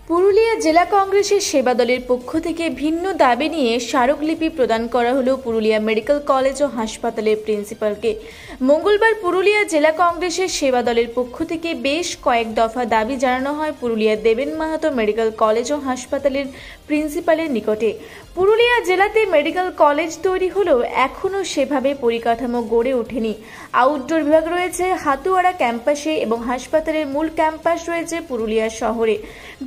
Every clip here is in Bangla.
পুরুলিয়া জেলা কংগ্রেসের সেবা দলের পক্ষ থেকে ভিন্ন দাবি নিয়ে স্মারকলিপি প্রদান করা হলো পুরুলিয়া মেডিকেল কলেজ ও হাসপাতালের প্রিন্সিপালকে। মঙ্গলবার পুরুলিয়া জেলা কংগ্রেসের সেবা দলের পক্ষ থেকে বেশ কয়েক দফা দাবি জানানো হয় পুরুলিয়া দেবেন মাহাতো মেডিকেল কলেজ ও হাসপাতালের প্রিন্সিপালের নিকটে। পুরুলিয়া জেলাতে মেডিকেল কলেজ তৈরি হলেও এখনও সেভাবে পরিকাঠামো গড়ে ওঠেনি। আউটডোর বিভাগ রয়েছে হাতুয়ারা ক্যাম্পাসে এবং হাসপাতালের মূল ক্যাম্পাস রয়েছে পুরুলিয়া শহরে।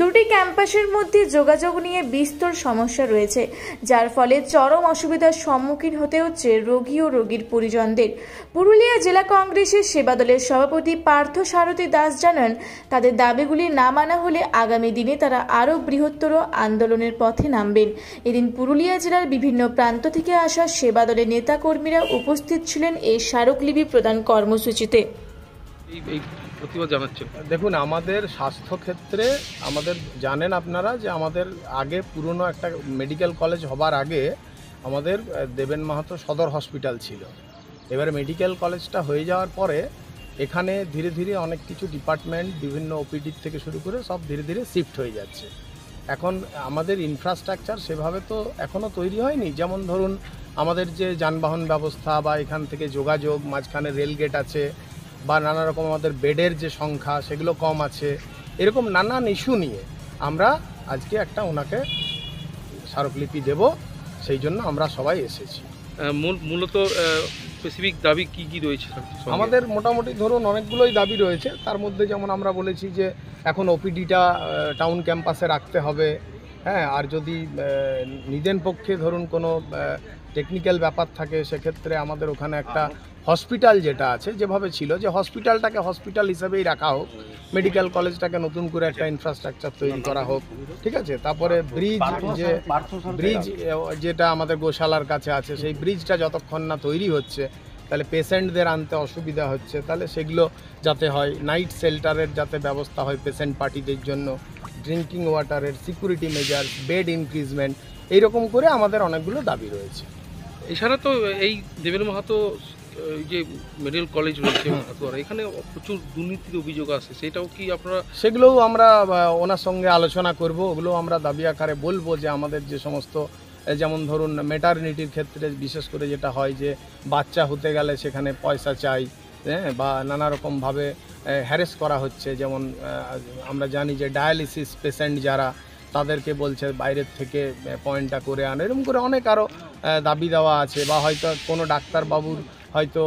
দুটি ক্যাম্পাসের মধ্যে যোগাযোগ নিয়ে বিস্তর সমস্যা রয়েছে, যার ফলে চরম অসুবিধার সম্মুখীন হতে হচ্ছে রোগী ও রোগীর পরিজনদের। পুরুলিয়া জেলা কংগ্রেসের সেবা দলের সভাপতি পার্থ সারথী দাস জানান, তাদের দাবিগুলি না মানা হলে আগামী দিনে তারা আরও বৃহত্তর আন্দোলনের পথে নামবেন। এদিন পুরুলিয়া জেলার বিভিন্ন প্রান্ত থেকে আসা সেবা দলের নেতাকর্মীরা উপস্থিত ছিলেন এই স্মারকলিপি প্রদান কর্মসূচিতে। দেখুন, আমাদের স্বাস্থ্য ক্ষেত্রে আমাদের জানেন আপনারা যে আমাদের আগে পুরনো একটা মেডিকেল কলেজ হবার আগে আমাদের দেবেন মাহাতো সদর হসপিটাল ছিল। এবারে মেডিকেল কলেজটা হয়ে যাওয়ার পরে এখানে ধীরে ধীরে অনেক কিছু ডিপার্টমেন্ট বিভিন্ন ওপিডি থেকে শুরু করে সব ধীরে ধীরে শিফট হয়ে যাচ্ছে। এখন আমাদের ইনফ্রাস্ট্রাকচার সেভাবে তো এখনও তৈরি হয়নি। যেমন ধরুন, আমাদের যে যানবাহন ব্যবস্থা বা এখান থেকে যোগাযোগ, মাঝখানে রেলগেট আছে বা নানা রকম আমাদের বেডের যে সংখ্যা সেগুলো কম আছে, এরকম নানান ইস্যু নিয়ে আমরা আজকে একটা ওনাকে স্মারকলিপি দেব, সেই জন্য আমরা সবাই এসেছি। মূলত স্পেসিফিক দাবি কি কি রয়েছে আমাদের? মোটামুটি ধরুন অনেকগুলোই দাবি রয়েছে। তার মধ্যে যেমন আমরা বলেছি যে এখন ওপিডিটা টাউন ক্যাম্পাসে রাখতে হবে, হ্যাঁ। আর যদি নিদেন পক্ষে ধরুন কোনো টেকনিক্যাল ব্যাপার থাকে, সেক্ষেত্রে আমাদের ওখানে একটা হসপিটাল যেটা আছে, যেভাবে ছিল যে হসপিটালটাকে হসপিটাল হিসেবেই রাখা হোক, মেডিকেল কলেজটাকে নতুন করে একটা ইনফ্রাস্ট্রাকচার তৈরি করা হোক, ঠিক আছে। তারপরে ব্রিজ যেটা আমাদের গোশালার কাছে আছে, সেই ব্রিজটা যতক্ষণ না তৈরি হচ্ছে তাহলে পেশেন্টদের আনতে অসুবিধা হচ্ছে, তাহলে সেগুলো যাতে হয়। নাইট শেল্টারের যাতে ব্যবস্থা হয় পেশেন্ট পার্টিদের জন্য, ড্রিঙ্কিং ওয়াটারের, সিকিউরিটি মেজার, বেড ইনক্রিজমেন্ট, এইরকম করে আমাদের অনেকগুলো দাবি রয়েছে। এছাড়া তো এই দেবেন মাহাতো যে মেডিকেল কলেজ রয়েছে এখানে প্রচুর দুর্নীতির অভিযোগ আছে, সেটাও কি আপনারা? সেগুলোও আমরা ওনার সঙ্গে আলোচনা করব, ওগুলো আমরা দাবি আকারে বলবো যে আমাদের যে সমস্ত, যেমন ধরুন ম্যাটারনিটির ক্ষেত্রে বিশেষ করে যেটা হয় যে বাচ্চা হতে গেলে সেখানে পয়সা চাই, হ্যাঁ, বা নানা রকমভাবে হ্যারেস করা হচ্ছে। যেমন আমরা জানি যে ডায়ালিসিস পেশেন্ট যারা, তাদেরকে বলছে বাইরের থেকে পয়েন্টটা করে আন, এরকম করে অনেক আরও দাবি দেওয়া আছে। বা হয়তো কোনো ডাক্তারবাবুর হয়তো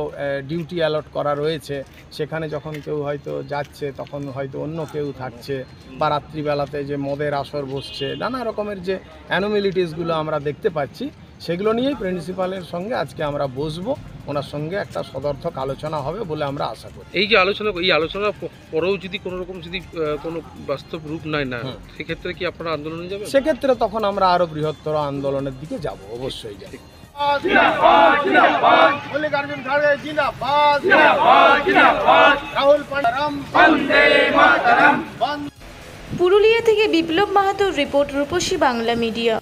ডিউটি অ্যালট করা রয়েছে, সেখানে যখন কেউ হয়তো যাচ্ছে তখন হয়তো অন্য কেউ থাকছে, বা রাত্রিবেলাতে যে মদের আসর বসছে, নানা রকমের যে অ্যানোমেলিটিসগুলো আমরা দেখতে পাচ্ছি, সেগুলো নিয়েই প্রিন্সিপালের সঙ্গে আজকে আমরা বসবো, ওনার সঙ্গে একটা সদর্থক আলোচনা হবে বলে আমরা আশা করি। এই যে আলোচনার পরেও যদি কোনো রকম কোনো বাস্তব রূপ নেয় না, সেক্ষেত্রে কি আপনারা আন্দোলনে যাবেন? সেক্ষেত্রে তখন আমরা আরও বৃহত্তর আন্দোলনের দিকে যাব, অবশ্যই যাব। পুরুলিয়া থেকে বিপ্লব মাহাতোর রিপোর্ট, রূপসী বাংলা মিডিয়া।